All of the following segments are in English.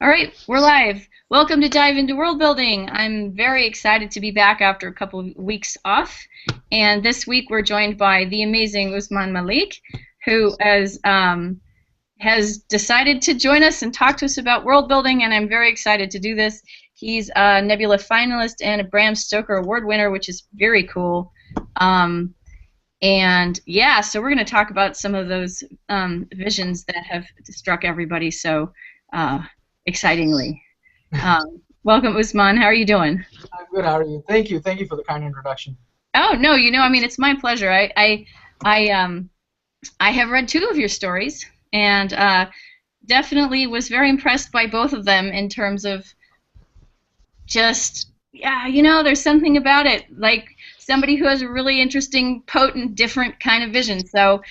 All right, we're live. Welcome to Dive into World Building. I'm very excited to be back after a couple of weeks off. And this week we're joined by the amazing Usman Malik, who has decided to join us and talk to us about world building, and I'm very excited to do this. He's a Nebula finalist and a Bram Stoker award winner, which is very cool. And yeah, so we're going to talk about some of those visions that have struck everybody so excitingly. Welcome, Usman. How are you doing? I'm good. How are you? Thank you. Thank you for the kind introduction. Oh no, I mean, it's my pleasure. I have read two of your stories, and definitely was very impressed by both of them in terms of just, yeah, there's something about it, like somebody who has a really interesting, potent, different kind of vision. So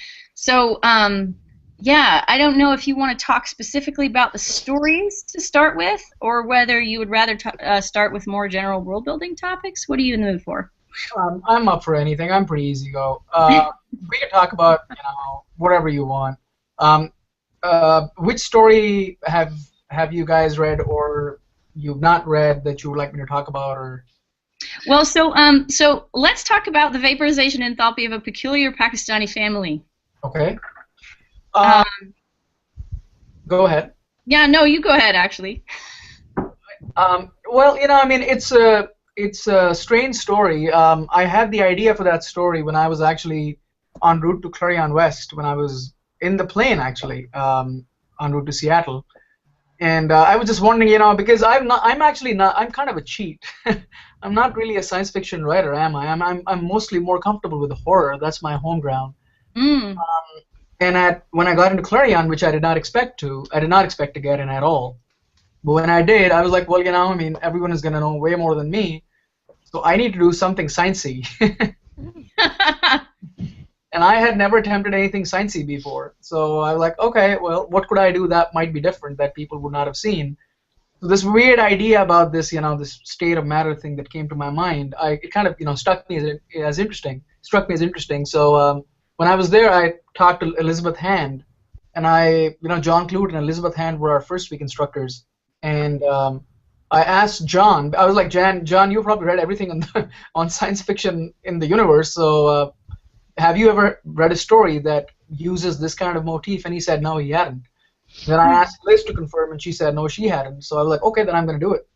yeah, I don't know if you want to talk specifically about the stories to start with, or whether you would rather start with more general world building topics. What are you in the mood for? I'm up for anything. I'm pretty easy go. We can talk about whatever you want. Which story have you guys read, or you've not read that you would like me to talk about, or? Well, so let's talk about the vaporization enthalpy of a peculiar Pakistani family. Okay. Go ahead. Yeah, no, you go ahead, actually. Well, I mean, it's a strange story. I had the idea for that story when I was actually en route to Clarion West, when I was in the plane, actually, en route to Seattle. And I was just wondering, because I'm kind of a cheat. I'm not really a science fiction writer, am I? I'm mostly more comfortable with horror. That's my home ground. Mm. And when I got into Clarion, which I did not expect to get in at all. But when I did, I was like, well, I mean, everyone is going to know way more than me, so I need to do something sciencey. And I had never attempted anything sciencey before, so I was like, okay, well, what could I do that might be different, that people would not have seen? So this weird idea about this, this state of matter thing that came to my mind, it kind of, struck me as interesting. So when I was there, I talked to Elizabeth Hand, and John Clute and Elizabeth Hand were our first week instructors. And I asked John, I was like, John, you've probably read everything on science fiction in the universe, so have you ever read a story that uses this kind of motif? And he said, no, he hadn't. Then I asked Liz to confirm, and she said, no, she hadn't. So I was like, okay, then I'm going to do it.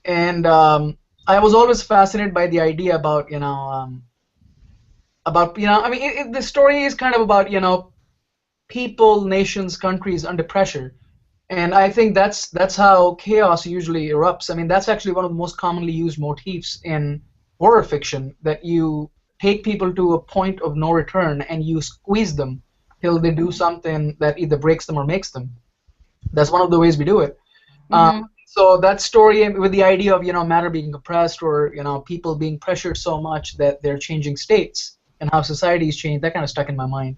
And I was always fascinated by the idea about, I mean, the story is kind of about, people, nations, countries under pressure. And I think that's how chaos usually erupts. I mean, that's actually one of the most commonly used motifs in horror fiction, that you take people to a point of no return and you squeeze them till they do something that either breaks them or makes them. That's one of the ways we do it. Mm-hmm. So that story with the idea of matter being compressed, or people being pressured so much that they're changing states, and how societies change, that kind of stuck in my mind.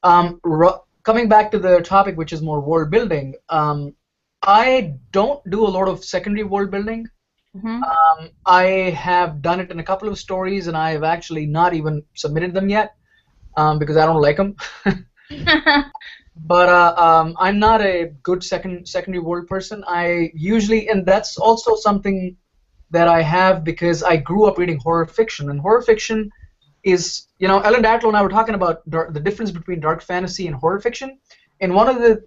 Coming back to the topic, which is more world building, I don't do a lot of secondary world building. Mm-hmm. I have done it in a couple of stories, and I have actually not even submitted them yet because I don't like them. But I'm not a good secondary world person. I usually, and that's also something that I have because I grew up reading horror fiction, and horror fiction is, Ellen Datlow and I were talking about the difference between dark fantasy and horror fiction, and one of the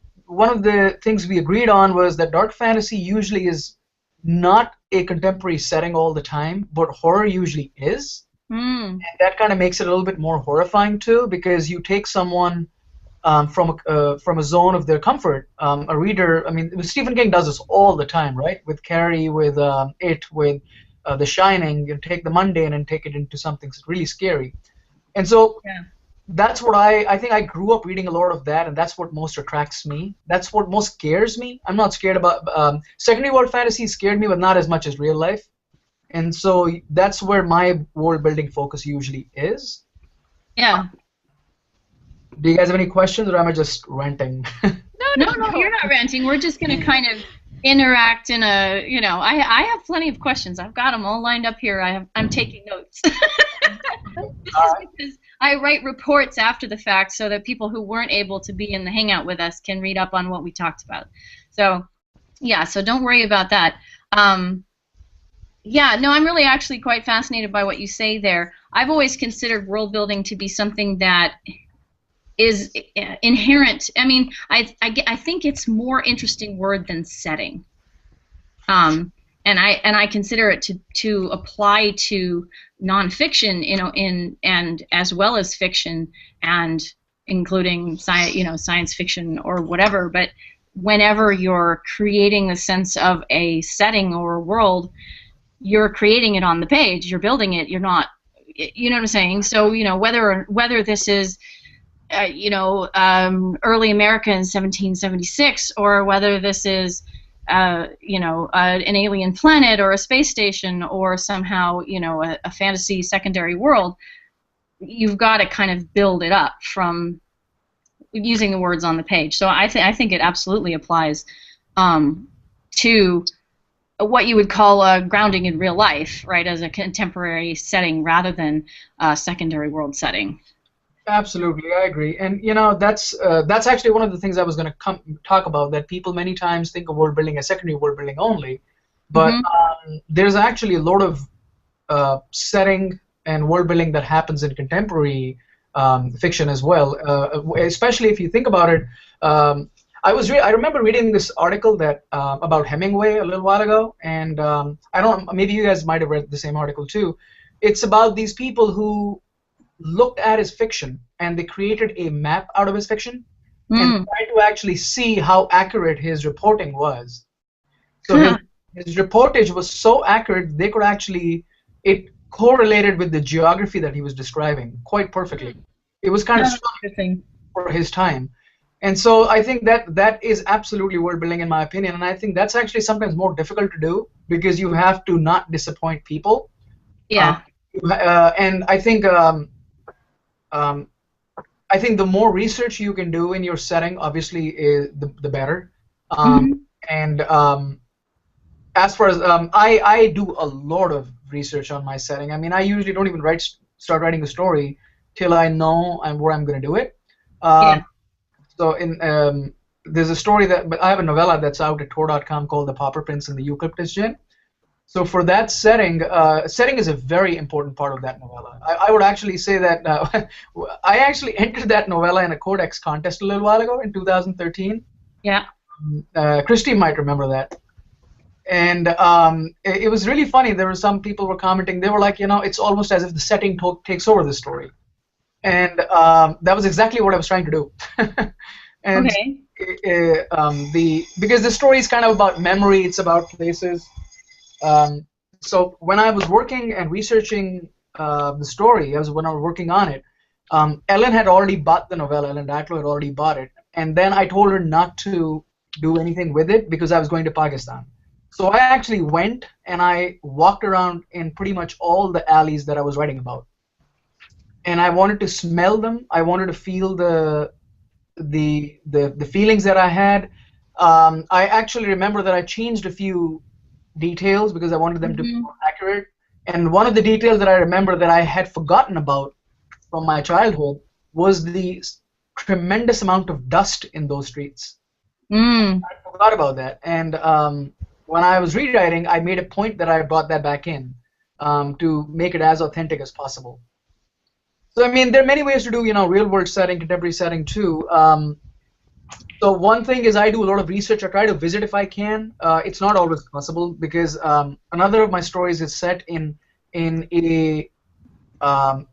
things we agreed on was that dark fantasy usually is not a contemporary setting all the time, but horror usually is. And that kind of makes it a little bit more horrifying too, because you take someone from a zone of their comfort. A reader, I mean, Stephen King does this all the time, right? With Carrie, with with The Shining, you take the mundane and take it into something really scary. And so that's what I think I grew up reading a lot of that, and that's what most attracts me. That's what most scares me. I'm not scared about secondary world fantasy scared me, but not as much as real life. And so that's where my world building focus usually is. Yeah. Do you guys have any questions, or am I just ranting? No, you're not ranting. We're just going to kind of interact in a, I have plenty of questions. I've got them all lined up here. I'm taking notes. This is because I write reports after the fact so that people who weren't able to be in the hangout with us can read up on what we talked about. So Yeah, so don't worry about that. Um, yeah, no, I'm really actually quite fascinated by what you say there. I've always considered world building to be something that is inherent. I mean, I think it's more interesting word than setting. And I consider it to apply to nonfiction, in and as well as fiction, and including science fiction or whatever. But whenever you're creating the sense of a setting or a world, you're creating it on the page. You're building it. You're not. You know what I'm saying? So whether this is early America in 1776, or whether this is an alien planet or a space station or somehow a fantasy secondary world, you've got to kind of build it up from using the words on the page. So I think it absolutely applies to what you would call grounding in real life, right, as a contemporary setting rather than a secondary world setting. Absolutely, I agree, and that's actually one of the things I was going to talk about. That people many times think of world building as secondary world building only, but there's actually a lot of setting and world building that happens in contemporary fiction as well. Especially if you think about it, I remember reading this article that about Hemingway a little while ago, and I don't. Maybe you guys might have read the same article too. It's about these people who looked at his fiction and they created a map out of his fiction and tried to actually see how accurate his reporting was. So his reportage was so accurate they could actually, it correlated with the geography that he was describing quite perfectly. It was kind of interesting for his time. And so I think that is absolutely world building in my opinion, and I think that's actually sometimes more difficult to do because you have to not disappoint people. Yeah. And I think the more research you can do in your setting, obviously, is the better. And as far as I do a lot of research on my setting. I mean, I usually don't even start writing a story till I know where I'm going to do it. So there's a story but I have a novella that's out at Tor.com called The Pauper Prince and the Eucalyptus Gin. So for that setting, setting is a very important part of that novella. I would actually say that I actually entered that novella in a Codex contest a little while ago in 2013. Yeah. Christy might remember that. And it was really funny. There were some people were commenting. They were like, it's almost as if the setting takes over the story. And that was exactly what I was trying to do. And because the story is kind of about memory. It's about places. So when I was working and researching the story, when I was working on it, Ellen had already bought the novella. Ellen Datlow had already bought it, and then I told her not to do anything with it because I was going to Pakistan. So I actually went and I walked around in pretty much all the alleys that I was writing about, and I wanted to smell them. I wanted to feel the feelings that I had. I actually remember that I changed a few details because I wanted them to be more accurate. And one of the details that I remember that I had forgotten about from my childhood was the tremendous amount of dust in those streets. I forgot about that. And when I was rewriting, I made a point that I brought that back in to make it as authentic as possible. So I mean, there are many ways to do real world setting, contemporary setting too. So one thing is I do a lot of research. I try to visit if I can. It's not always possible because another of my stories is set in an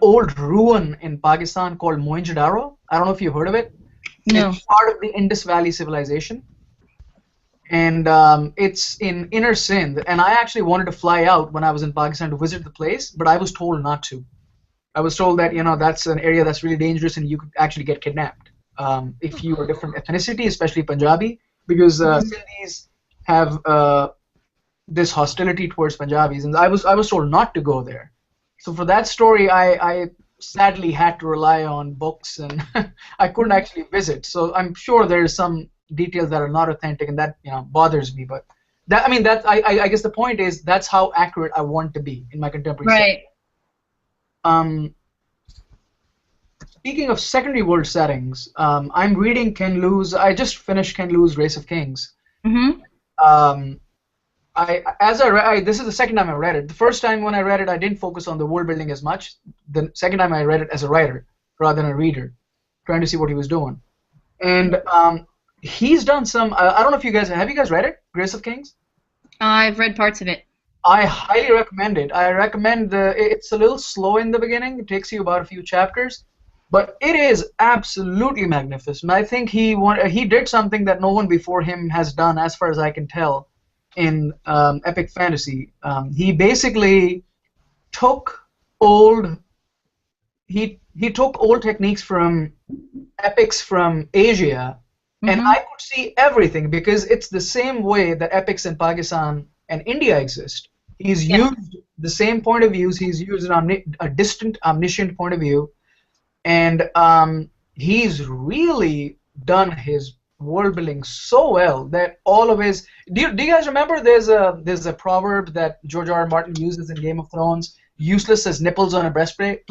old ruin in Pakistan called Mohenjo-daro. I don't know if you've heard of it. No. It's part of the Indus Valley civilization, and it's in inner Sindh. And I actually wanted to fly out when I was in Pakistan to visit the place, but I was told not to. I was told that that's an area that's really dangerous and you could actually get kidnapped if you are a different ethnicity, especially Punjabi, because Sindhis have this hostility towards Punjabis, and I was told not to go there. So for that story, I sadly had to rely on books, and I couldn't actually visit. So I'm sure there's some details that are not authentic, and that bothers me. But I guess the point is that's how accurate I want to be in my contemporary setting. speaking of secondary world settings, I'm reading Ken Liu's. I just finished Ken Liu's Race of Kings. Mm-hmm. Um, this is the second time I read it. The first time when I read it, I didn't focus on the world building as much. The second time I read it as a writer rather than a reader, trying to see what he was doing. And he's done some. I don't know if you guys have you guys read it, Race of Kings? I've read parts of it. I highly recommend it. I recommend it's a little slow in the beginning. It takes you about a few chapters, but it is absolutely magnificent. I think he did something that no one before him has done, as far as I can tell, in epic fantasy. He basically took old he took old techniques from epics from Asia, and I could see everything because it's the same way that epics in Pakistan and India exist. He's used the same point of views. He's used a distant, omniscient point of view, and he's really done his world building so well that all of his. Do you guys remember? There's a proverb that George R. R. Martin uses in Game of Thrones: "Useless as nipples on a breastplate."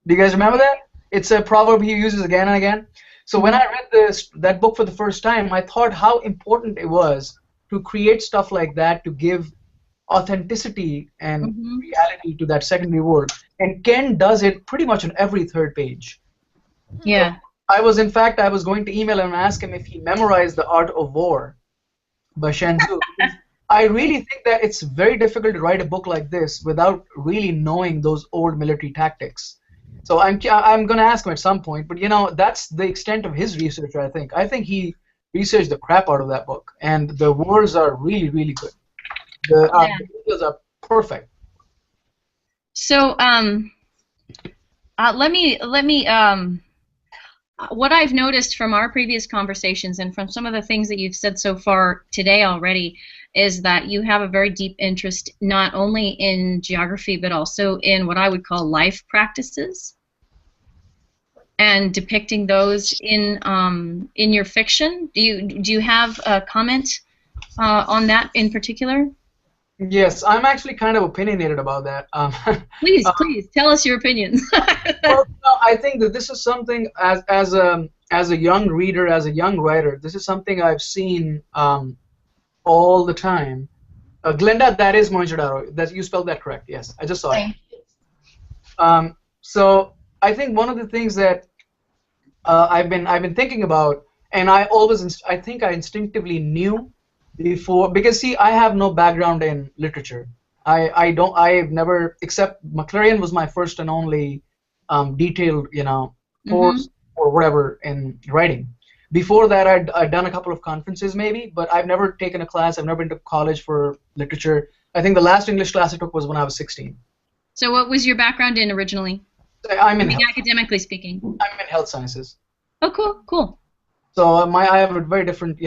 Do you guys remember that? It's a proverb he uses again and again. So when I read that book for the first time, I thought how important it was to create stuff like that to give authenticity and reality to that secondary world. And Ken does it pretty much on every third page. Yeah. So I was going to email him and ask him if he memorized The Art of War by Shen Tzu. I really think that it's very difficult to write a book like this without really knowing those old military tactics. So I'm going to ask him at some point, but that's the extent of his research. I think he researched the crap out of that book, and the wars are really, really good. The videos are perfect. So let me what I've noticed from our previous conversations and from some of the things that you've said so far today already is that you have a very deep interest not only in geography but also in what I would call life practices and depicting those in your fiction. Do you have a comment on that in particular? Yes, I'm actually kind of opinionated about that. Please tell us your opinions. Well, I think that this is something as a young reader, as a young writer, this is something I've seen all the time. Glenda, that is Mohenjo-daro. You spelled that correct. Yes, I just saw it. So I think one of the things that I've been thinking about, and I think I instinctively knew before, because see, I have no background in literature. I've never, except McLaren was my first and only detailed course or whatever in writing. Before that, I'd done a couple of conferences maybe, but I've never taken a class. I've never been to college for literature. I think the last English class I took was when I was 16. So what was your background in originally? Academically speaking. I'm in health sciences. Oh, cool. So I have a very different, I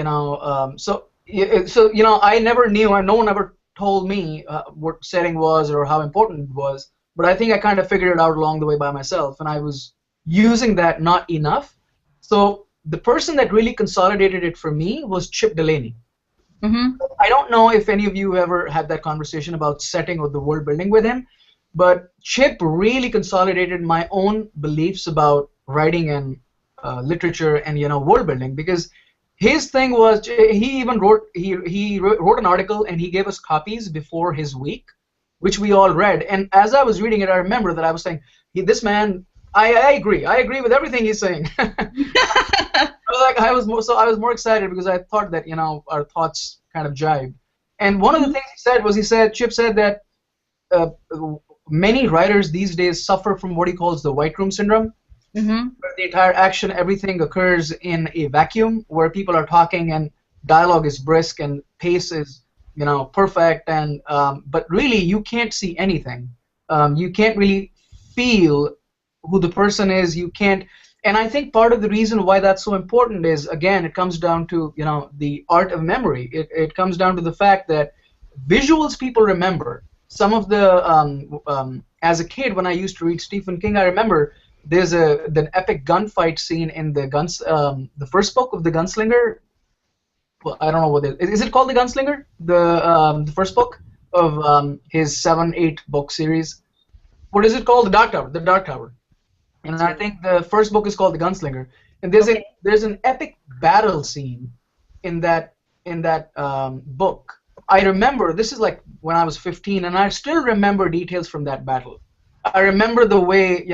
never knew, no one ever told me what setting was or how important it was, but I think I kind of figured it out along the way by myself, and I was using that not enough. So the person that really consolidated it for me was Chip Delaney. I don't know if any of you ever had that conversation about setting or the world building with him, but Chip really consolidated my own beliefs about writing and literature and world building, because his thing was he even wrote an article and he gave us copies before his week, which we all read. And as I was reading it, I remember that I was saying, this man, I agree with everything he's saying. I was more excited because I thought that our thoughts kind of jibed. And one of the things Chip said that many writers these days suffer from what he calls the white room syndrome. Where the entire action, everything occurs in a vacuum where people are talking and dialogue is brisk and pace is perfect, and but really you can't see anything. You can't really feel who the person is. You can't. And I think part of the reason why that's so important is, again, it comes down to the art of memory. It comes down to the fact that visuals people remember. Some of the as a kid when I used to read Stephen King, I remember there's an epic gunfight scene in the first book of The Gunslinger. Well, I don't know what it is. Is it called The Gunslinger? The first book of his 7-8 book series. What is it called? The Dark Tower. And I think the first book is called The Gunslinger. And there's an epic battle scene in that book. I remember, this is like when I was 15, and I still remember details from that battle. I remember the way,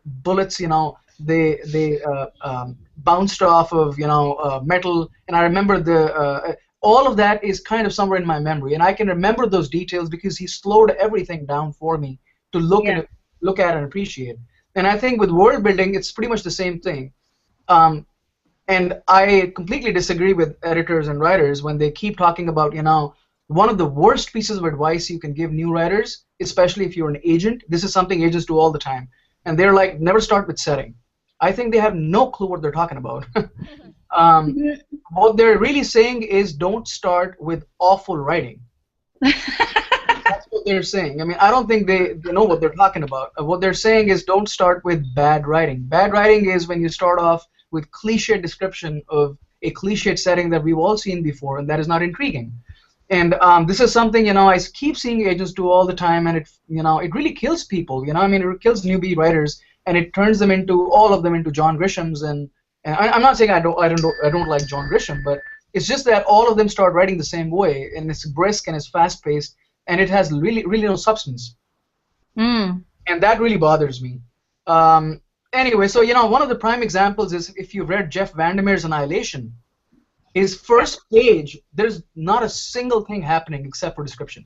bullets, they bounced off of, metal, and I remember all of that is kind of somewhere in my memory, and I can remember those details because he slowed everything down for me to look at and appreciate. And I think with world building, it's pretty much the same thing. And I completely disagree with editors and writers when they keep talking about, one of the worst pieces of advice you can give new writers, especially if you're an agent. This is something agents do all the time. And they're like, never start with setting. I think they have no clue what they're talking about. What they're really saying is don't start with awful writing. That's what they're saying. I mean, I don't think they know what they're talking about. What they're saying is don't start with bad writing. Bad writing is when you start off with cliche description of a cliched setting that we've all seen before, and that is not intriguing. And this is something I keep seeing agents do all the time, and it really kills people. I mean, it kills newbie writers, and it turns them all of them into John Grishams. And I'm not saying I don't like John Grisham, but it's just that all of them start writing the same way, and it's brisk and it's fast paced, and it has really no substance. And that really bothers me. Anyway, so one of the prime examples is if you've read Jeff Vandermeer's Annihilation. His first page, there's not a single thing happening except for description.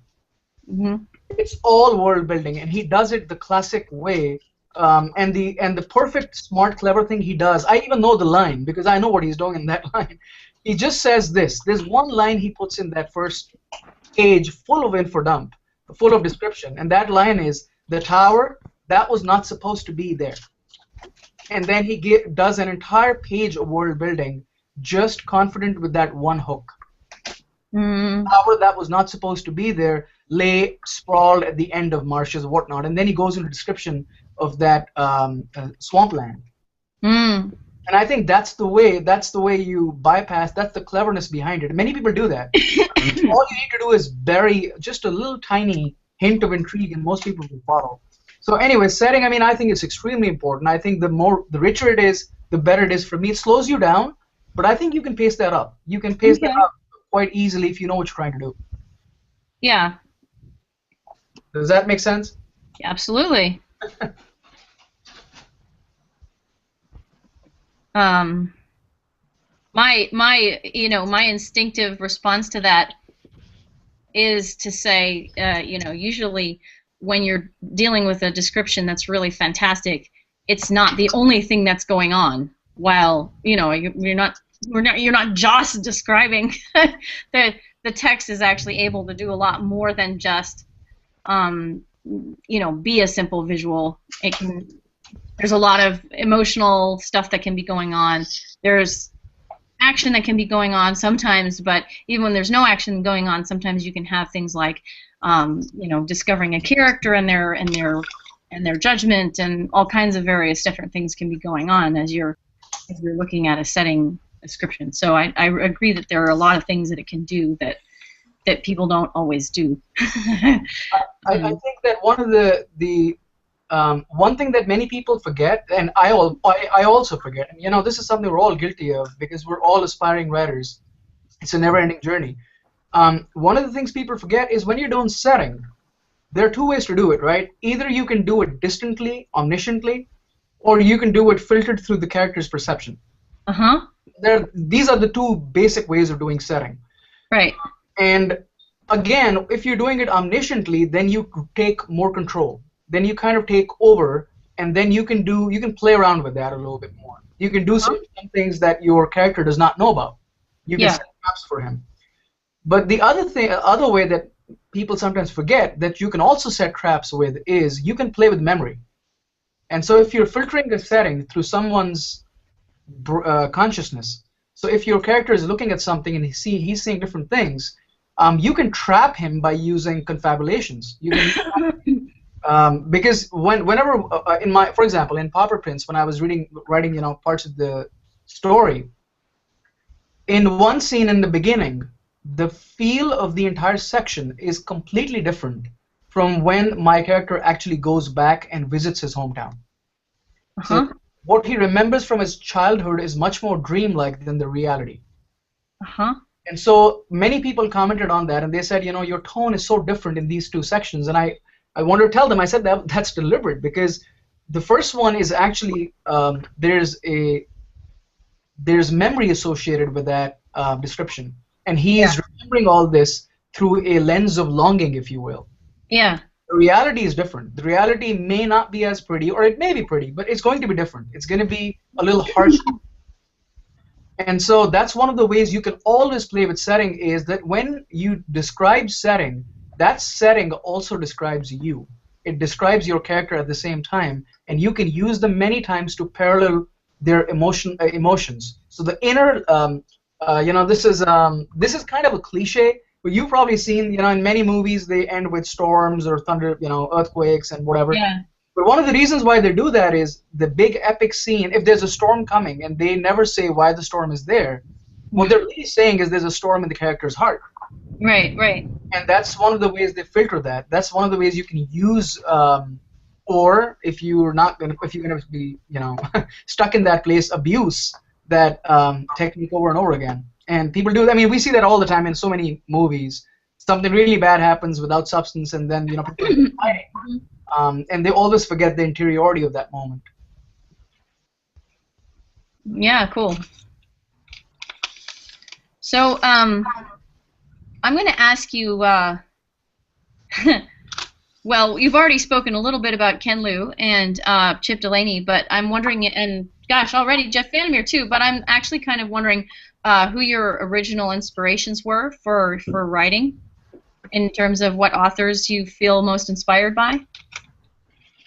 It's all world building, and he does it the classic way. And the perfect, smart, clever thing he does, I even know the line because I know what he's doing in that line. He just says this. There's one line he puts in that first page full of info dump, full of description, and that line is, the tower, that was not supposed to be there. And then he does an entire page of world building just confident with that one hook. Tower that was not supposed to be there lay sprawled at the end of marshes and whatnot, and then he goes into description of that swampland. And I think that's the way you bypass. That's the cleverness behind it. Many people do that. All you need to do is bury just a little tiny hint of intrigue, and most people will follow. So anyway, setting. I mean, I think it's extremely important. I think the richer it is, the better it is. For me, it slows you down. But I think you can pace that up. You can pace that up quite easily if you know what you're trying to do. Yeah. Does that make sense? Yeah, absolutely. My instinctive response to that is to say, usually when you're dealing with a description that's really fantastic, it's not the only thing that's going on. While you're not just describing, the text is actually able to do a lot more than just be a simple visual. There's a lot of emotional stuff that can be going on. There's action that can be going on sometimes, but even when there's no action going on, sometimes you can have things like discovering a character and their judgment, and all kinds of various different things can be going on as you're looking at a setting description. So I agree that there are a lot of things that it can do that people don't always do. I think that one of one thing that many people forget, and I also forget, and this is something we're all guilty of because we're all aspiring writers. It's a never-ending journey. One of the things people forget is when you're doing setting, there are two ways to do it, right? Either you can do it distantly, omnisciently, or you can do it filtered through the character's perception. These are the two basic ways of doing setting. Right. And again, if you're doing it omnisciently, then you take more control. Then you kind of take over, and then you can play around with that a little bit more. You can do some things that your character does not know about. You can set traps for him. But the other way that people sometimes forget that you can also set traps with is you can play with memory. And so if you're filtering a setting through someone's consciousness, so if your character is looking at something and he's seeing different things, you can trap him by using confabulations. You can, because whenever for example, in Pauper Prince, when I was writing parts of the story, in one scene in the beginning, the feel of the entire section is completely different from when my character actually goes back and visits his hometown. Uh-huh. So what he remembers from his childhood is much more dreamlike than the reality. Uh-huh. And so many people commented on that, and they said, your tone is so different in these two sections. And I wanted to tell them, I said that's deliberate, because the first one is actually there's memory associated with that description, and he is remembering all this through a lens of longing, if you will. Yeah. The reality is different. The reality may not be as pretty, or it may be pretty, but it's going to be different. It's going to be a little harsh. And so that's one of the ways you can always play with setting, is that when you describe setting, that setting also describes you. It describes your character at the same time, and you can use them many times to parallel their emotions. So the inner, this is kind of a cliche, but you've probably seen, in many movies they end with storms or thunder, earthquakes and whatever. Yeah. But one of the reasons why they do that is the big epic scene. If there's a storm coming and they never say why the storm is there, what they're really saying is there's a storm in the character's heart. Right, right. And that's one of the ways they filter that. That's one of the ways you can use, or if you're gonna be, stuck in that place, abuse that technique over and over again. And people do. I mean, we see that all the time in so many movies. Something really bad happens without substance, and then people are fighting. And they always forget the interiority of that moment. Yeah, cool. So I'm going to ask you, well, you've already spoken a little bit about Ken Liu and Chip Delaney, but I'm wondering, and gosh, already Jeff Vandermeer too, but I'm actually kind of wondering who your original inspirations were for writing, in terms of what authors you feel most inspired by.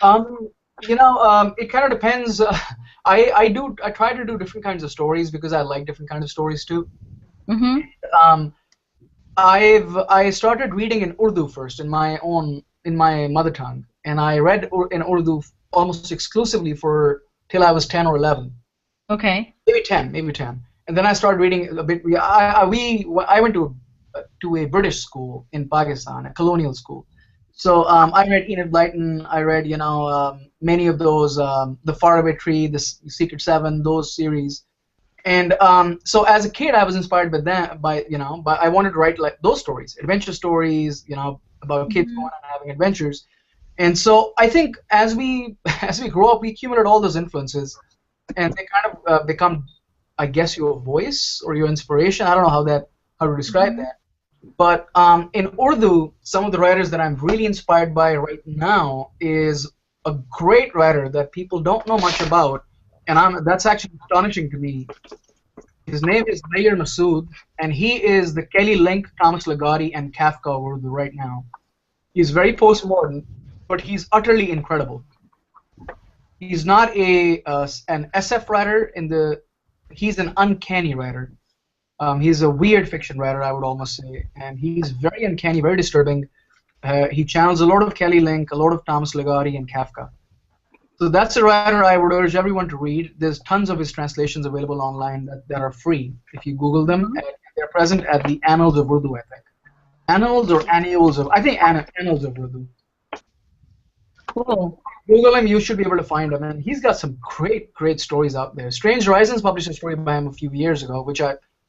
It kind of depends. I try to do different kinds of stories because I like different kinds of stories too. Mm-hmm. I started reading in Urdu first, in my mother tongue, and I read in Urdu almost exclusively till I was 10 or 11. Okay. Maybe 10, and then I started reading a bit. I went to a British school in Pakistan, a colonial school. So I read Enid Blyton. I read, many of those, The Faraway Tree, The Secret Seven, those series. And so as a kid, I was inspired by them. But I wanted to write like those stories, adventure stories, about kids going and having adventures. And so I think as we grow up, we accumulate all those influences, and they kind of become, I guess, your voice or your inspiration. I don't know how to describe that. But in Urdu, some of the writers that I'm really inspired by right now is a great writer that people don't know much about, and that's actually astonishing to me. His name is Nayyar Masood, and he is the Kelly Link, Thomas Locati, and Kafka of Urdu right now. He's very postmodern, but he's utterly incredible. He's not an SF writer he's an uncanny writer. He's a weird fiction writer, I would almost say, and he's very uncanny, very disturbing. He channels a lot of Kelly Link, a lot of Thomas Locati, and Kafka. So that's a writer I would urge everyone to read. There's tons of his translations available online that are free. If you Google them, they're present at the Annals of Urdu, I think. Annals or Annuals of, I think Annals of Urdu. Cool. Google him, you should be able to find him, and he's got some great, great stories out there. Strange Horizons published a story by him a few years ago,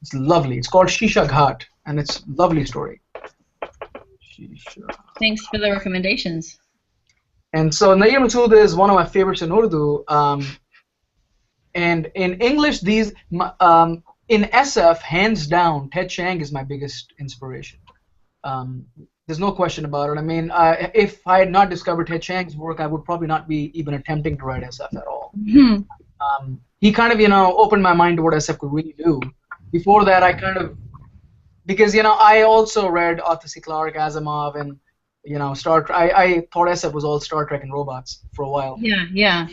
it's lovely. It's called Shisha Ghat, and it's a lovely story. Thanks for the recommendations. And so Nayyar Masood is one of my favorites in Urdu. And in English, in SF, hands down, Ted Chiang is my biggest inspiration. There's no question about it. I mean, if I had not discovered Ted Chiang's work, I would probably not be even attempting to write SF at all. He kind of, opened my mind to what SF could really do. Before that, because I also read Arthur C. Clarke, Asimov, and Star Trek. I thought SF was all Star Trek and robots for a while. Yeah, yeah.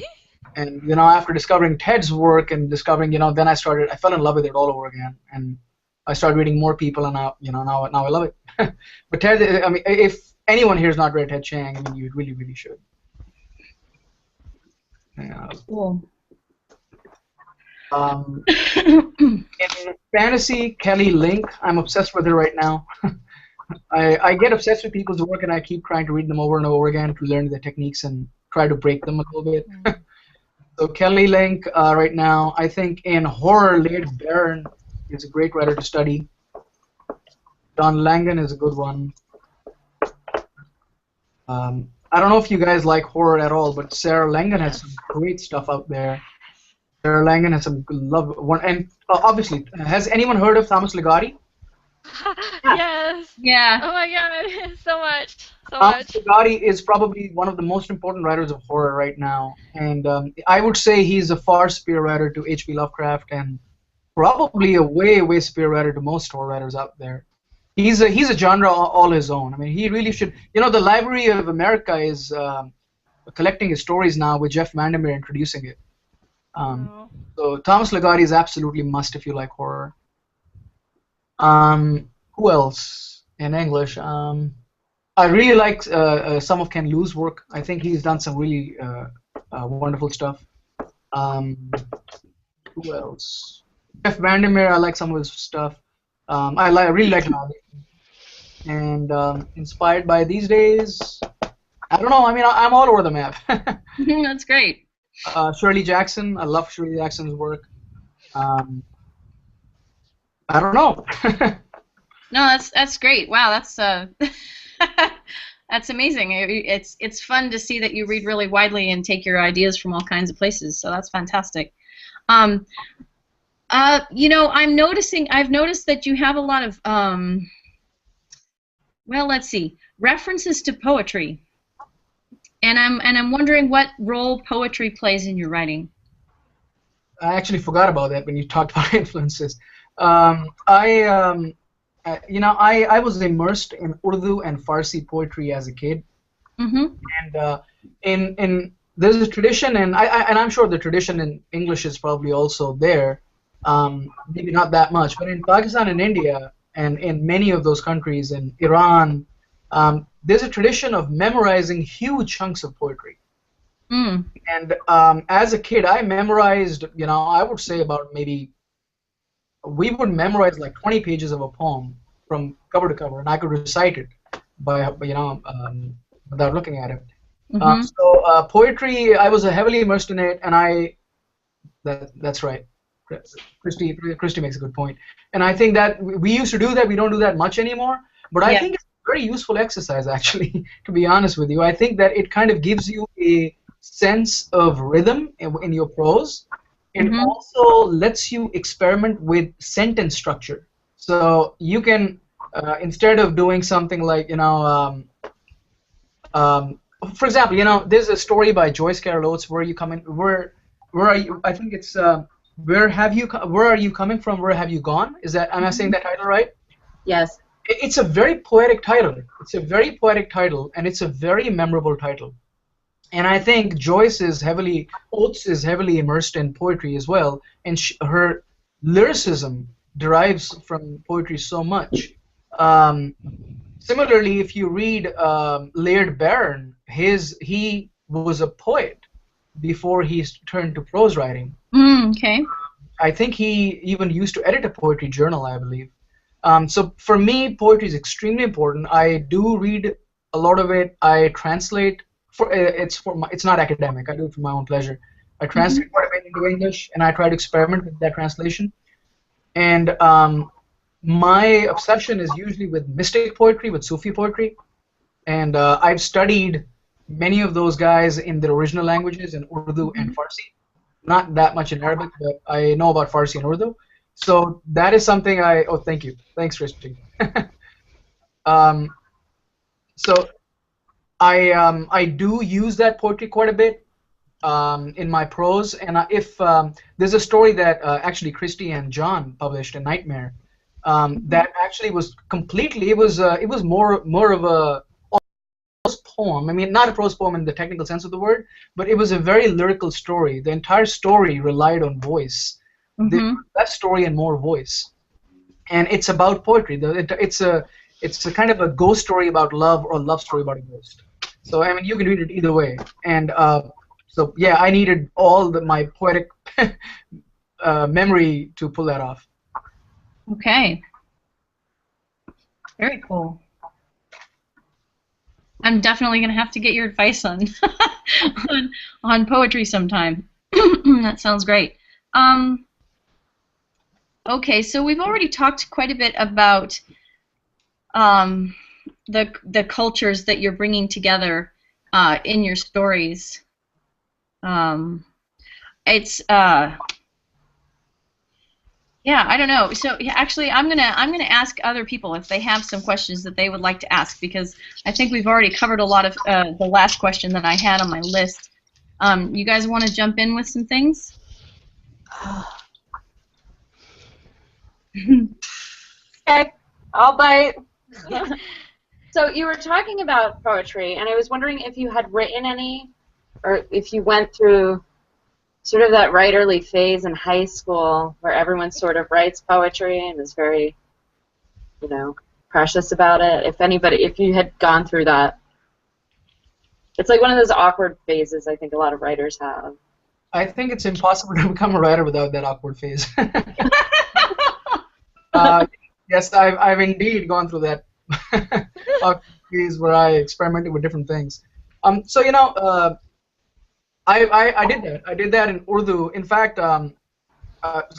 And after discovering Ted's work and discovering, then I fell in love with it all over again, and I started reading more people, and now I love it. But Ted, I mean, if anyone here has not read Ted Chiang, I mean, you really, really should. Yeah. Cool. In fantasy, Kelly Link, I'm obsessed with her right now. I get obsessed with people's work, and I keep trying to read them over and over again to learn the techniques and try to break them a little bit. So Kelly Link right now, I think in horror, Laird Barron is a great writer to study. Don Langan is a good one. I don't know if you guys like horror at all, but Sarah Langan has some great stuff out there. Sarah Langan has some love one, and obviously, has anyone heard of Thomas Ligotti? Yes. Yeah. Oh my god, so much, so Thomas much. Ligotti is probably one of the most important writers of horror right now, and I would say he's a far superior writer to H.P. Lovecraft, and probably a way superior writer to most horror writers out there. He's a genre all his own. I mean, he really should. You know, the Library of America is collecting his stories now with Jeff Vandermeer introducing it. Oh. So Thomas Ligotti is absolutely must if you like horror. Who else in English? I really like some of Ken Liu's work. I think he's done some really wonderful stuff. Who else? Jeff Vandermeer, I like some of his stuff. I really like Malik. And inspired by these days, I don't know. I mean, I'm all over the map. That's great. Shirley Jackson, I love Shirley Jackson's work. I don't know. No, that's great. Wow, that's that's amazing. It's fun to see that you read really widely and take your ideas from all kinds of places. So that's fantastic. You know, I've noticed that you have a lot of well, let's see, references to poetry. And I'm wondering what role poetry plays in your writing. I actually forgot about that when you talked about influences. You know, I was immersed in Urdu and Farsi poetry as a kid, and in there's a tradition, and I'm sure the tradition in English is probably also there, maybe not that much, but in Pakistan and India, and in many of those countries, in Iran, there's a tradition of memorizing huge chunks of poetry. And as a kid, I memorized, you know, I would say about maybe, we would memorize like 20 pages of a poem from cover to cover, and I could recite it by, you know, without looking at it. So poetry, I was heavily immersed in it, and that's right. Christy makes a good point. And I think that we used to do that. We don't do that much anymore, but I think it's a very useful exercise, actually, to be honest with you. I think that it kind of gives you a sense of rhythm in your prose. It also lets you experiment with sentence structure. So you can, instead of doing something like, you know, for example, you know, there's a story by Joyce Carol Oates, where you come in, where are you? I think it's where are you coming from? Where have you gone? Am I saying that title right? Yes. It's a very poetic title. It's a very poetic title, and it's a very memorable title. And I think Oates is heavily immersed in poetry as well, and her lyricism derives from poetry so much. Similarly, if you read Laird Barron, he was a poet before he turned to prose writing. Okay. I think he even used to edit a poetry journal, I believe. So for me, poetry is extremely important. I do read a lot of it. I translate. It's not academic. I do it for my own pleasure. I translate quite a bit into English, and I try to experiment with that translation. And my obsession is usually with mystic poetry, with Sufi poetry, and I've studied many of those guys in their original languages, in Urdu and Farsi. Not that much in Arabic, but I know about Farsi and Urdu. So that is something oh, thank you. Thanks, Christy. So I do use that poetry quite a bit in my prose, and if there's a story that actually Christy and John published in Nightmare, that actually was completely, it was more of a prose poem. I mean, not a prose poem in the technical sense of the word, but it was a very lyrical story. The entire story relied on voice. Less story and more voice, and it's about poetry. It's a kind of a ghost story about love, or a love story about a ghost. So I mean, you can read it either way. And so yeah, I needed all my poetic memory to pull that off. Okay. Very cool. I'm definitely gonna have to get your advice on on poetry sometime. That sounds great. Okay, so we've already talked quite a bit about the cultures that you're bringing together in your stories. It's yeah, I don't know. So actually, I'm gonna ask other people if they have some questions that they would like to ask, because I think we've already covered a lot of the last question that I had on my list. You guys want to jump in with some things? Okay, I'll bite. So you were talking about poetry, and I was wondering if you had written any, or if you went through sort of that writerly phase in high school where everyone sort of writes poetry and is very, you know, precious about it. If you had gone through that. It's like one of those awkward phases I think a lot of writers have. I think it's impossible to become a writer without that awkward phase. Yes, I've indeed gone through that awkward phase where I experimented with different things. So you know, I did that. I did that in Urdu. In fact,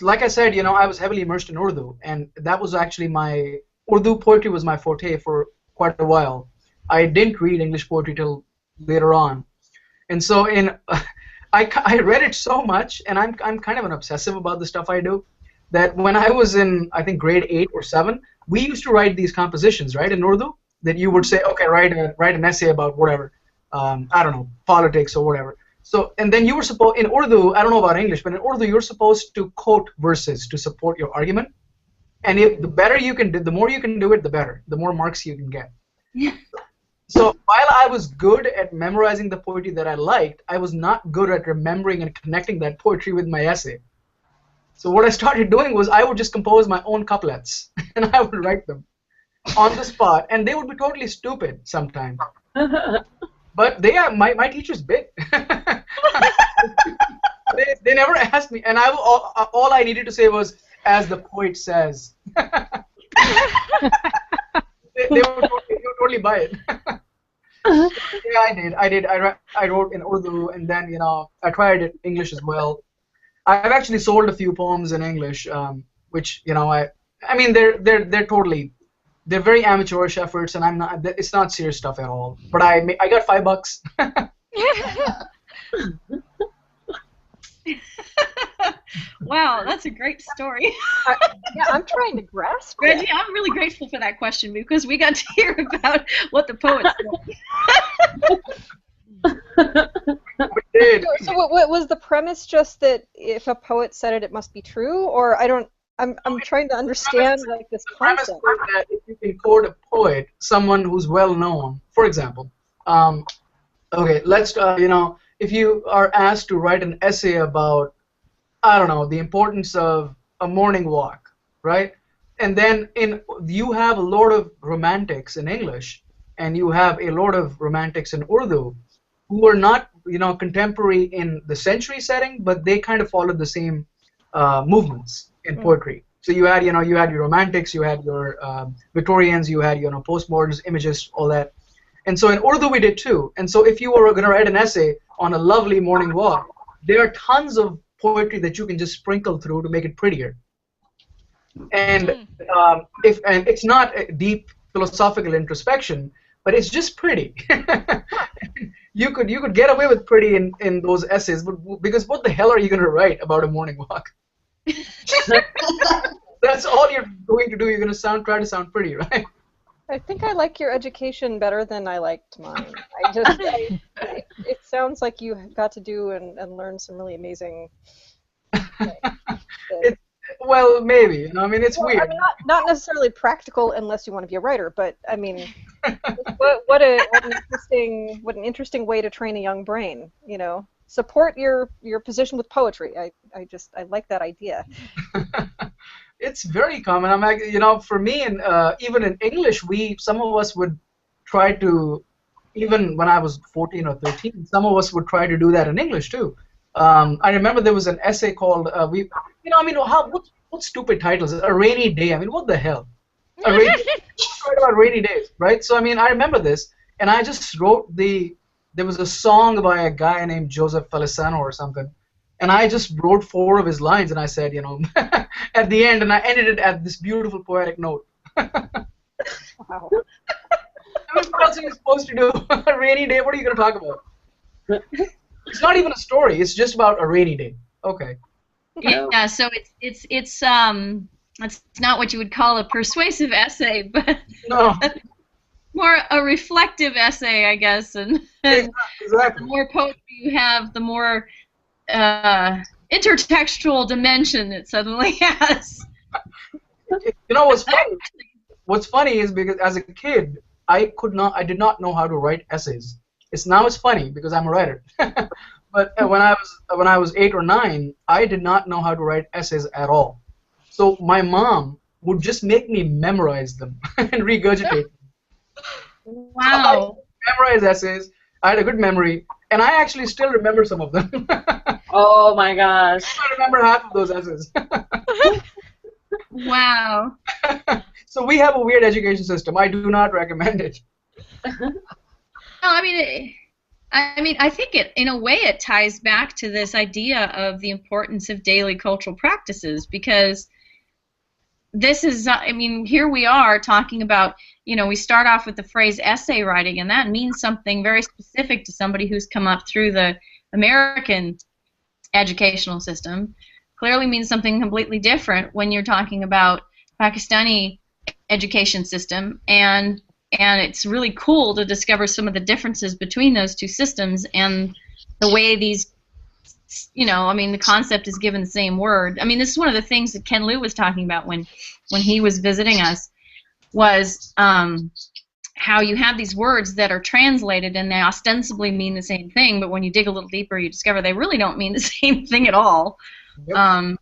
like I said, you know, I was heavily immersed in Urdu, and that was actually my Urdu poetry was my forte for quite a while. I didn't read English poetry till later on, and so I read it so much, and I'm kind of an obsessive about the stuff I do, that when I was in, I think, grade 8 or 7, we used to write these compositions, right, in Urdu, that you would say, okay, write an essay about whatever, I don't know, politics or whatever. So, and then you were supposed, in Urdu, I don't know about English, but in Urdu, you're supposed to quote verses to support your argument. And if the better you can do, the more you can do it, the better, the more marks you can get. So while I was good at memorizing the poetry that I liked, I was not good at remembering and connecting that poetry with my essay. So what I started doing was I would just compose my own couplets, and I would write them on the spot, and they would be totally stupid sometimes. But they are my teacher's bit. they never asked me, and all I needed to say was, as the poet says. They would totally buy it. Yeah, I did. I wrote in Urdu, and then, you know, I tried it English as well. I've actually sold a few poems in English, which, you know, I mean, they're very amateurish efforts, and it's not serious stuff at all. But I got $5. Wow, that's a great story. Yeah, I'm trying to grasp Reggie, it. I'm really grateful for that question, because we got to hear about what the poets said. So what was the premise? Just that if a poet said it, it must be true, or I'm trying to understand like this concept. The premise is that if you can quote a poet, someone who's well known, for example, okay, let's you know, if you are asked to write an essay about, I don't know, the importance of a morning walk, right? And then you have a lot of romantics in English, and you have a lot of romantics in Urdu, who are not, you know, contemporary in the century setting, but they kind of followed the same movements in poetry. So you had your romantics, you had your Victorians, you had, you know, postmoderns, imagists, all that. And so in Urdu we did too. And so if you were going to write an essay on a lovely morning walk, there are tons of poetry that you can just sprinkle through to make it prettier. And and it's not a deep philosophical introspection, but it's just pretty. You could get away with pretty in those essays, but because what the hell are you going to write about a morning walk? That's all you're going to do. You're going to try to sound pretty, right? I think I like your education better than I liked mine. It sounds like you got to do and learn some really amazing things. Well, maybe. You know, I mean, it's weird. I mean, not necessarily practical unless you want to be a writer, but I mean, what an interesting way to train a young brain. You know, support your position with poetry. I like that idea. It's very common. I'm like, you know, for me, and even in English, some of us would try to, even when I was 14 or 13, some of us would try to do that in English too. I remember there was an essay called what stupid titles? A Rainy Day. I mean, what the hell? Write about rainy days, right? So I mean, I remember this, and I just wrote there was a song by a guy named Joseph Feliciano or something, and I just wrote 4 of his lines, and I said, at the end, and I ended it at this beautiful poetic note. Wow. I mean, what else are you supposed to do? A rainy day? What are you going to talk about? It's not even a story. It's just about a rainy day. Okay. Yeah. So it's not what you would call a persuasive essay, but No. more a reflective essay, I guess. And the Exactly. more poetry you have, the more intertextual dimension it suddenly has. You know what's funny? What's funny is because as a kid, I did not know how to write essays. It's funny because I'm a writer. But when I was 8 or 9, I did not know how to write essays at all. So my mom would just make me memorize them and regurgitate them. Wow. I memorized essays. I had a good memory, and I actually still remember some of them. Oh my gosh. I remember half of those essays. Wow. So we have a weird education system. I do not recommend it. No, I mean, I think in a way it ties back to this idea of the importance of daily cultural practices, because this is, here we are talking about, we start off with the phrase essay writing, and that means something very specific to somebody who's come up through the American educational system. Clearly means something completely different when you're talking about Pakistani education system, and it's really cool to discover some of the differences between those two systems and the way these, the concept is given the same word. This is one of the things that Ken Liu was talking about when he was visiting us, was how you have these words that are translated and they ostensibly mean the same thing, but when you dig a little deeper, you discover they really don't mean the same thing at all. Yep.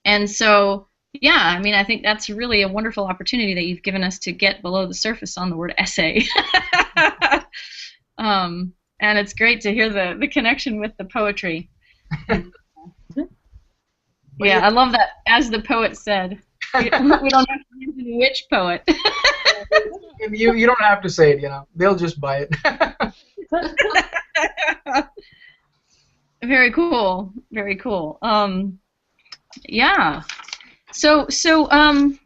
And so, yeah, I think that's really a wonderful opportunity that you've given us to get below the surface on the word essay. And it's great to hear the connection with the poetry. Yeah, I love that, as the poet said. We don't have to mention which poet. You don't have to say it, They'll just buy it. Very cool. Very cool. Yeah. So I'm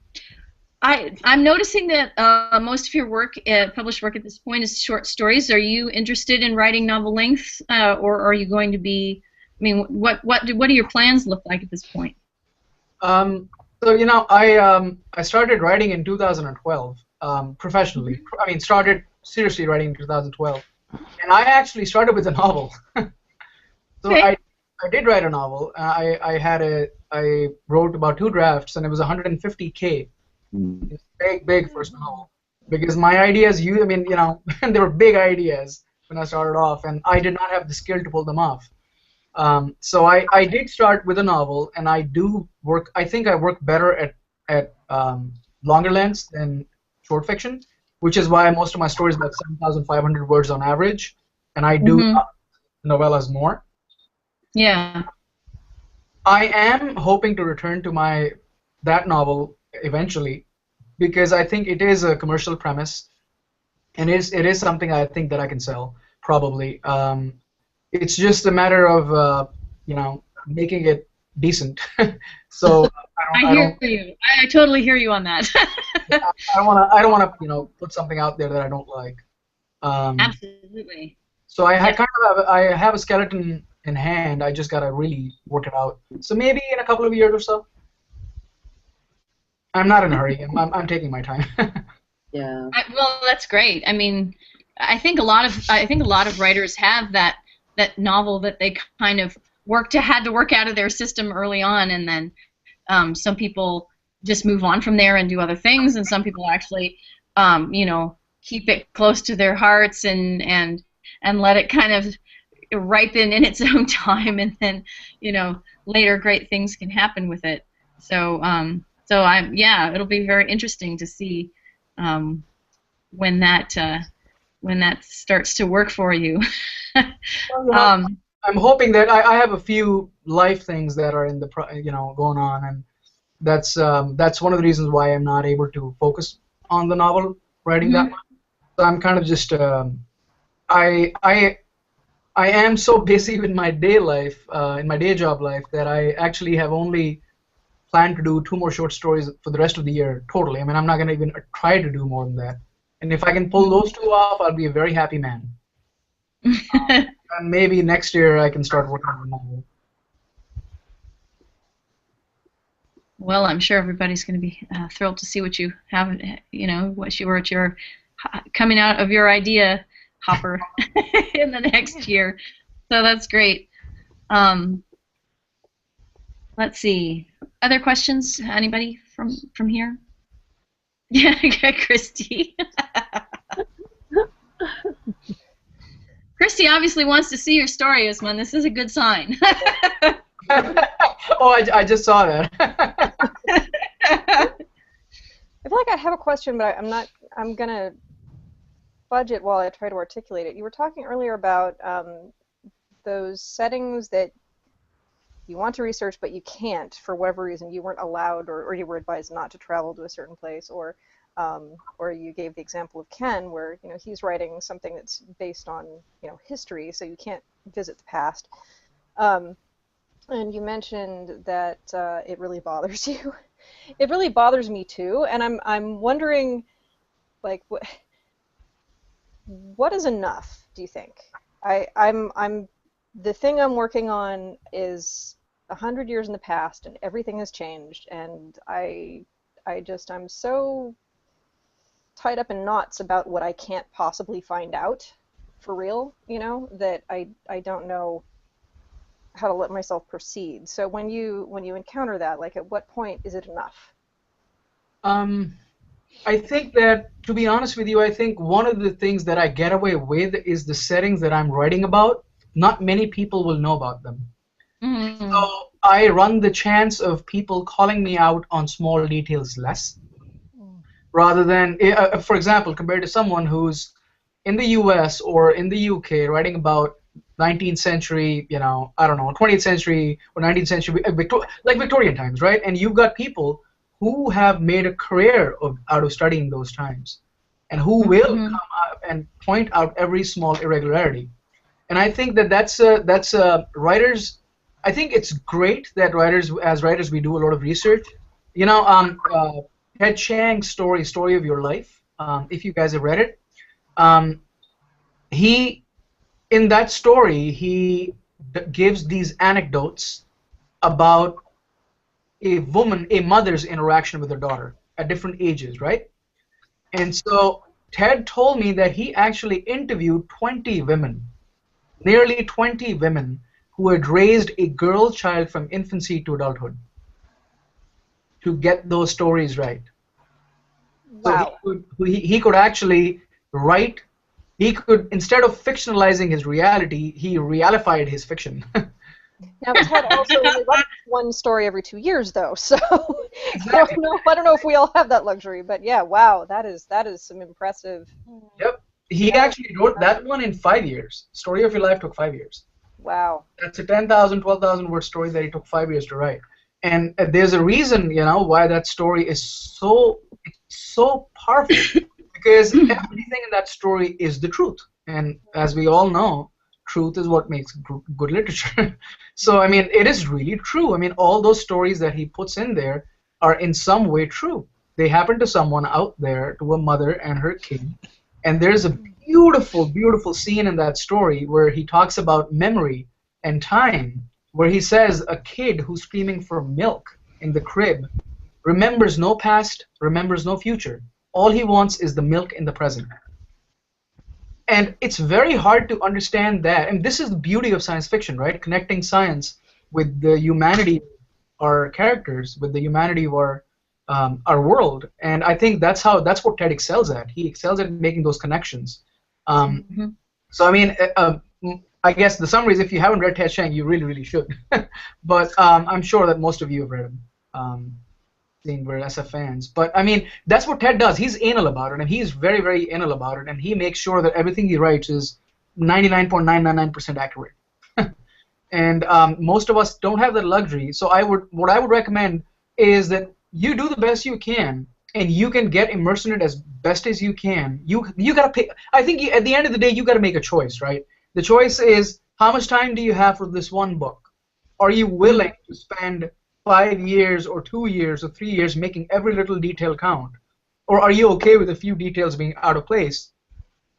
noticing that most of your work, published work at this point, is short stories. Are you interested in writing novel length, or are you going to be? What do your plans look like at this point? So I started writing in 2012 professionally. Started seriously writing in 2012, and I actually started with a novel. So okay. I did write a novel. I wrote about 2 drafts, and it was 150K. It's big first novel, because my ideas, they were big ideas when I started off, and I did not have the skill to pull them off. So I did start with a novel, and I think I work better at longer lengths than short fiction, which is why most of my stories are about 7,500 words on average, and I do novellas more. Yeah. I am hoping to return to that novel eventually, because I think it is a commercial premise, and it is something I think that I can sell, probably. It's just a matter of making it decent. So I hear you. I totally hear you on that. I don't want to put something out there that I don't like. Absolutely. So I have a skeleton in hand. I just gotta really work it out. So maybe in a couple of years or so. I'm not in a hurry. I'm taking my time. Yeah. Well, that's great. I think a lot of writers have that novel that they kind of had to work out of their system early on, and then some people just move on from there and do other things, and some people actually keep it close to their hearts and let it kind of ripen in its own time, and then later great things can happen with it. So it'll be very interesting to see when that starts to work for you. I'm hoping that I have a few life things that are in the going on, and that's one of the reasons why I'm not able to focus on the novel writing that much. So I'm kind of just I am so busy with my day life, in my day job life, that I actually have only planned to do 2 more short stories for the rest of the year, totally. I mean, I'm not going to even try to do more than that. And if I can pull those 2 off, I'll be a very happy man. And maybe next year I can start working on a novel. Well, I'm sure everybody's going to be thrilled to see what you have, what you're coming out of your idea hopper in the next year. So that's great. Let's see. Other questions? Anybody from here? Yeah, Christy. Christy obviously wants to see your story, Usman. This is a good sign. Oh, I just saw that. I feel like I have a question, but I'm gonna fudge it while I try to articulate it. You were talking earlier about those settings that you want to research, but you can't for whatever reason. You weren't allowed, or you were advised not to travel to a certain place, or you gave the example of Ken, where he's writing something that's based on history, so you can't visit the past. And you mentioned that it really bothers you. It really bothers me too, and I'm wondering, like, what is enough? Do you think? I'm the thing I'm working on is 100 years in the past, and everything has changed, and I'm so tied up in knots about what I can't possibly find out for real, that I don't know how to let myself proceed. So when you encounter that, like, at what point is it enough? I think that, to be honest with you, I think one of the things that I get away with is the settings that I'm writing about. Not many people will know about them. Mm-hmm. So I run the chance of people calling me out on small details less, rather than, for example, compared to someone who's in the US or in the UK writing about 19th century, I don't know, 20th century or 19th century, like Victorian times, right? And you've got people who have made a career out of studying those times, and who will come up and point out every small irregularity. And I think that's writers. I think it's great that as writers, we do a lot of research. Ted Chiang's Story of Your Life, if you guys have read it, in that story, he gives these anecdotes about a mother's interaction with her daughter at different ages, right? And so Ted told me that he actually interviewed 20 women, nearly 20 women, who had raised a girl child from infancy to adulthood to get those stories right. Wow. So he could actually write. He could, instead of fictionalizing his reality, he realified his fiction. Now, Ted also only writes one story every 2 years, though, so Exactly. I don't know if we all have that luxury, but yeah, wow, that is some impressive. Yep. He actually wrote that one in 5 years. Story of Your Life took 5 years. Wow. That's a 10,000, 12,000 word story that he took 5 years to write. And there's a reason, why that story is so powerful. Because everything in that story is the truth. And as we all know, truth is what makes good literature. So, I mean, it is really true. I mean, all those stories that he puts in there are in some way true. They happen to someone out there, to a mother and her kid. And there's a beautiful, beautiful scene in that story where he talks about memory and time, where he says a kid who's screaming for milk in the crib remembers no past, remembers no future. All he wants is the milk in the present. And it's very hard to understand that. And this is the beauty of science fiction, right? Connecting science with the humanity of our characters, with the humanity of our world. And I think that's what Ted excels at. He excels at making those connections. So, I mean, I guess the summary is, if you haven't read Ted Chiang, you really, really should. But I'm sure that most of you have read him. Seeing we're SF fans, but I mean, that's what Ted does. He's anal about it, and he's very, very anal about it, and he makes sure that everything he writes is 99.999% accurate. And most of us don't have that luxury. So what I would recommend is that you do the best you can, and you can get immersed in it as best as you can. You gotta pick. I think at the end of the day, you gotta make a choice, right? The choice is, how much time do you have for this one book? Are you willing to spend 5 years or 2 years or 3 years making every little detail count? Or are you okay with a few details being out of place,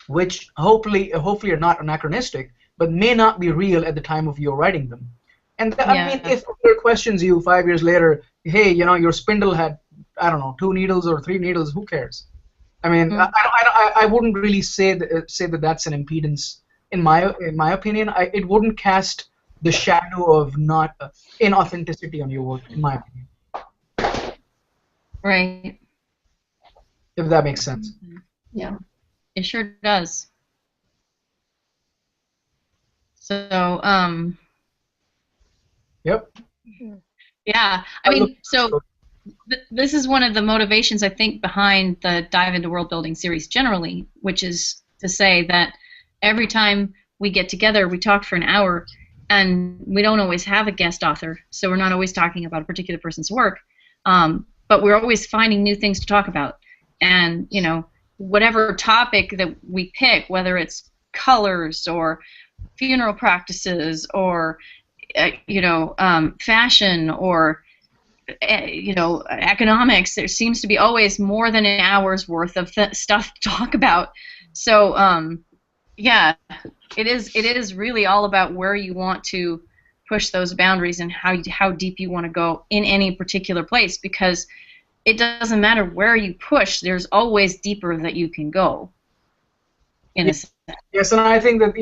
which hopefully are not anachronistic, but may not be real at the time of your writing them? And I mean, if it questions you 5 years later, hey, your spindle had, I don't know, 2 needles or 3 needles, who cares? I mean, I wouldn't really say that that's an impedance. In my opinion, it wouldn't cast the shadow of not inauthenticity on your work, in my opinion. Right. If that makes sense. Yeah, it sure does. So, Yep. yeah, I mean, so this is one of the motivations, I think, behind the Dive into World Building series generally, which is to say that every time we get together, we talk for an hour, and we don't always have a guest author, so we're not always talking about a particular person's work, but we're always finding new things to talk about. And, whatever topic that we pick, whether it's colors or funeral practices or, fashion or, economics, there seems to be always more than an hour's worth of stuff to talk about. So, yeah, it is really all about where you want to push those boundaries and how deep you want to go in any particular place, because it doesn't matter where you push, there's always deeper that you can go. Yes, and I think that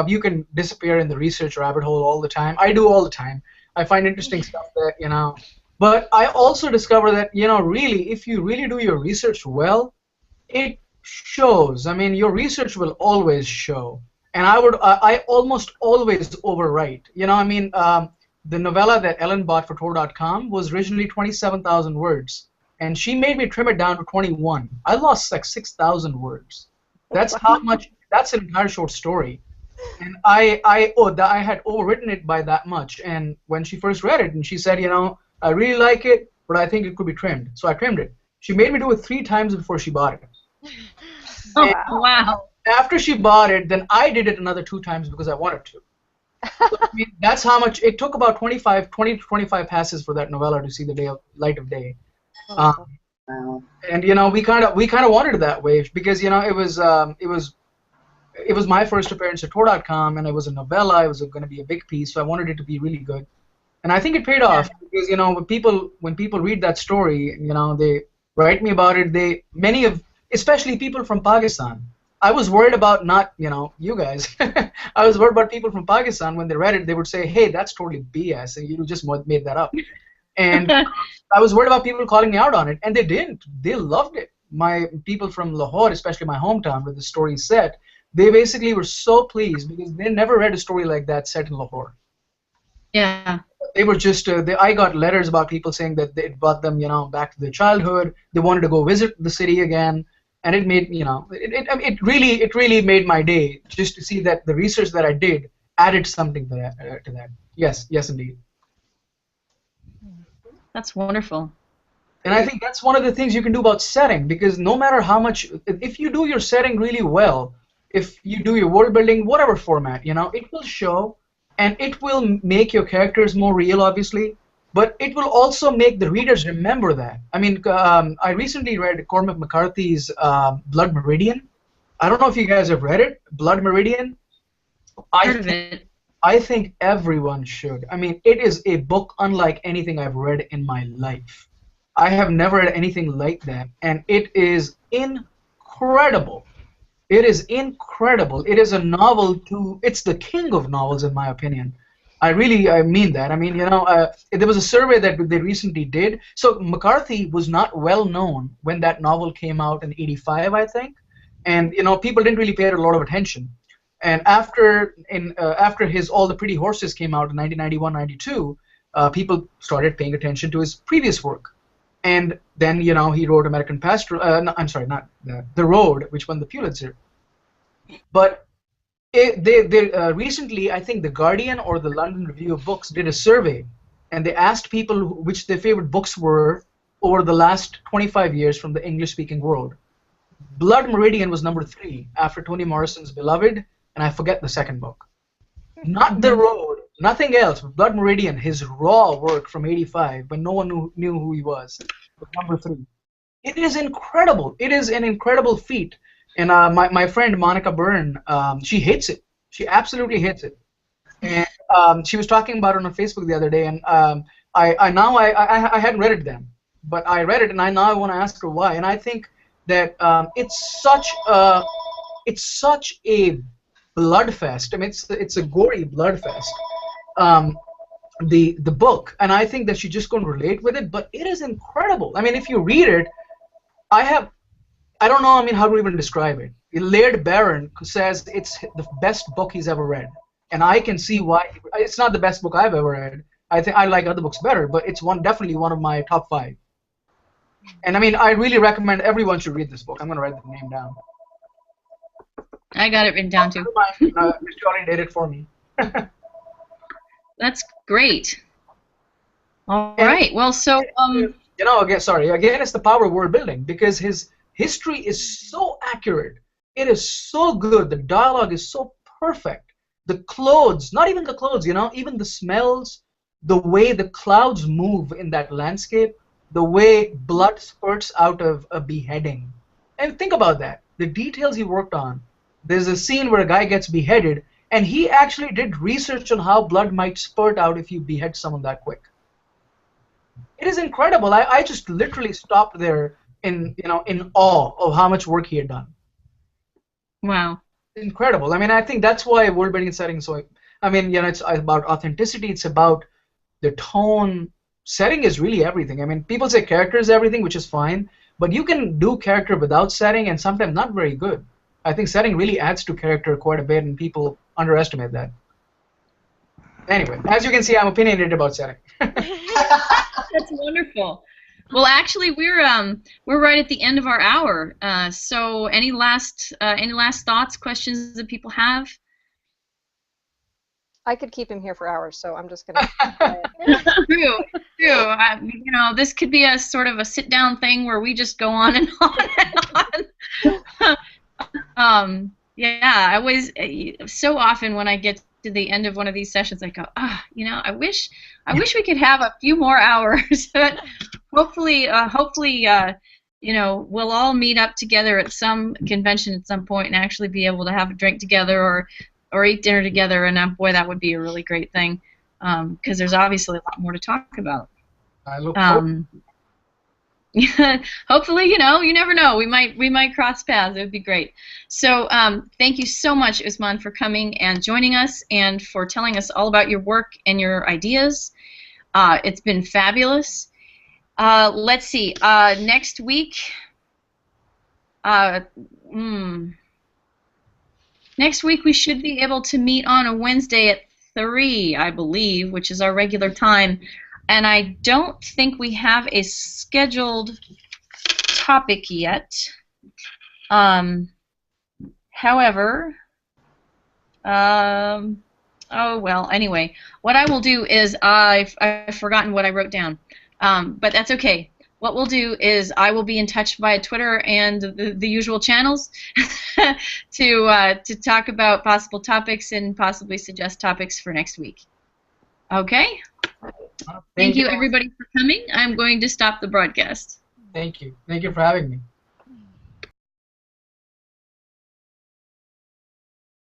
you can disappear in the research rabbit hole all the time. I do all the time. I find interesting stuff that but I also discover that really, if you really do your research well, it shows. I mean, your research will always show. And I almost always overwrite. The novella that Ellen bought for Tor.com was originally 27,000 words, and she made me trim it down to 21. I lost like 6,000 words. That's how much. That's an entire short story, and I had overwritten it by that much. And when she first read it, and she said, I really like it, but I think it could be trimmed. So I trimmed it. She made me do it 3 times before she bought it. Oh, wow. After she bought it, then I did it another 2 times because I wanted to. So, I mean, that's how much it took. About 20 to 25 passes for that novella to see the light of day. And we kind of wanted it that way because it was my first appearance at Tor.com, and it was a novella. It was going to be a big piece, so I wanted it to be really good. And I think it paid off because when people read that story, they write me about it. Especially people from Pakistan. I was worried about not, you guys. I was worried about people from Pakistan. When they read it, they would say, hey, that's totally BS, and you just made that up. And I was worried about people calling me out on it, and they didn't. They loved it. My people from Lahore, especially my hometown where the story is set, they basically were so pleased because they never read a story like that set in Lahore. Yeah. They were just, I got letters about people saying that it brought them, back to their childhood. They wanted to go visit the city again. And it made, it really made my day just to see that the research that I did added something to that. Yes, indeed. That's wonderful. And I think that's one of the things you can do about setting, because no matter how much, if you do your setting really well, if you do your world building, whatever format, it will show, and it will make your characters more real, obviously. But it will also make the readers remember that. I mean, I recently read Cormac McCarthy's Blood Meridian. I don't know if you guys have read it, Blood Meridian. Heard of it. I think everyone should. I mean, it is a book unlike anything I've read in my life. I have never read anything like that, and it is incredible. It is incredible. It is a novel it's the king of novels, in my opinion. I mean that. I mean, there was a survey that they recently did. So McCarthy was not well known when that novel came out in '85, I think, and people didn't really pay it a lot of attention. And after his All the Pretty Horses came out in 1991-92, people started paying attention to his previous work. And then he wrote American Pastoral. No, I'm sorry, not The Road, which won the Pulitzer. But recently, I think The Guardian or the London Review of Books did a survey, and they asked people which their favorite books were over the last 25 years from the English-speaking world. Blood Meridian was number 3 after Toni Morrison's Beloved, and I forget the second book. Not the road, nothing else. Blood Meridian, his raw work from '85, when no one knew who he was number 3. It is incredible. It is an incredible feat. And my friend Monica Byrne, she hates it. She absolutely hates it. And she was talking about it on Facebook the other day, and I hadn't read it then, but I read it, and now I want to ask her why. And I think that it's such a bloodfest. I mean, it's a gory bloodfest. The book, and I think that she just couldn't relate with it, but it is incredible. I mean, if you read it, I don't know, I mean, how to even describe it. Laird Barron says it's the best book he's ever read, and I can see why. It's not the best book I've ever read. I think I like other books better, but it's definitely one of my top 5. And I mean, I really recommend everyone should read this book. I'm going to write the name down. I got it written down too. Mr. Ollie did it for me. That's great. All right. Well, so again, it's the power of world building, because his history is so accurate. It is so good. The dialogue is so perfect. The clothes, not even the clothes, even the smells, the way the clouds move in that landscape, the way blood spurts out of a beheading. And think about that. The details he worked on. There's a scene where a guy gets beheaded, and he actually did research on how blood might spurt out if you behead someone that quick. It is incredible. I just literally stopped there in awe of how much work he had done. Wow. Incredible. I mean, I think that's why world building and setting is so. I mean, it's about authenticity. It's about the tone. Setting is really everything. I mean, people say character is everything, which is fine, but you can do character without setting, and sometimes not very good. I think setting really adds to character quite a bit, and people underestimate that. Anyway, as you can see, I'm opinionated about setting. That's wonderful. Well, actually, we're right at the end of our hour. So, any last thoughts, questions that people have? I could keep him here for hours, so I'm just gonna. True. This could be a sort of a sit-down thing where we just go on and on and on. Yeah, I always so often when I get to the end of one of these sessions, I go, I wish we could have a few more hours. But hopefully, we'll all meet up together at some convention at some point and actually be able to have a drink together or eat dinner together. And boy, that would be a really great thing, because there's obviously a lot more to talk about. I look forward. Hopefully, you never know. We might cross paths. It would be great. So, thank you so much, Usman, for coming and joining us and for telling us all about your work and your ideas. It's been fabulous. Let's see. Next week. Next week we should be able to meet on a Wednesday at 3, I believe, which is our regular time. And I don't think we have a scheduled topic yet. However, oh well, anyway, what I will do is I've forgotten what I wrote down, but that's okay. What we'll do is I will be in touch via Twitter and the usual channels to talk about possible topics and possibly suggest topics for next week. Okay? Thank you, everybody, for coming. I'm going to stop the broadcast. Thank you. Thank you for having me.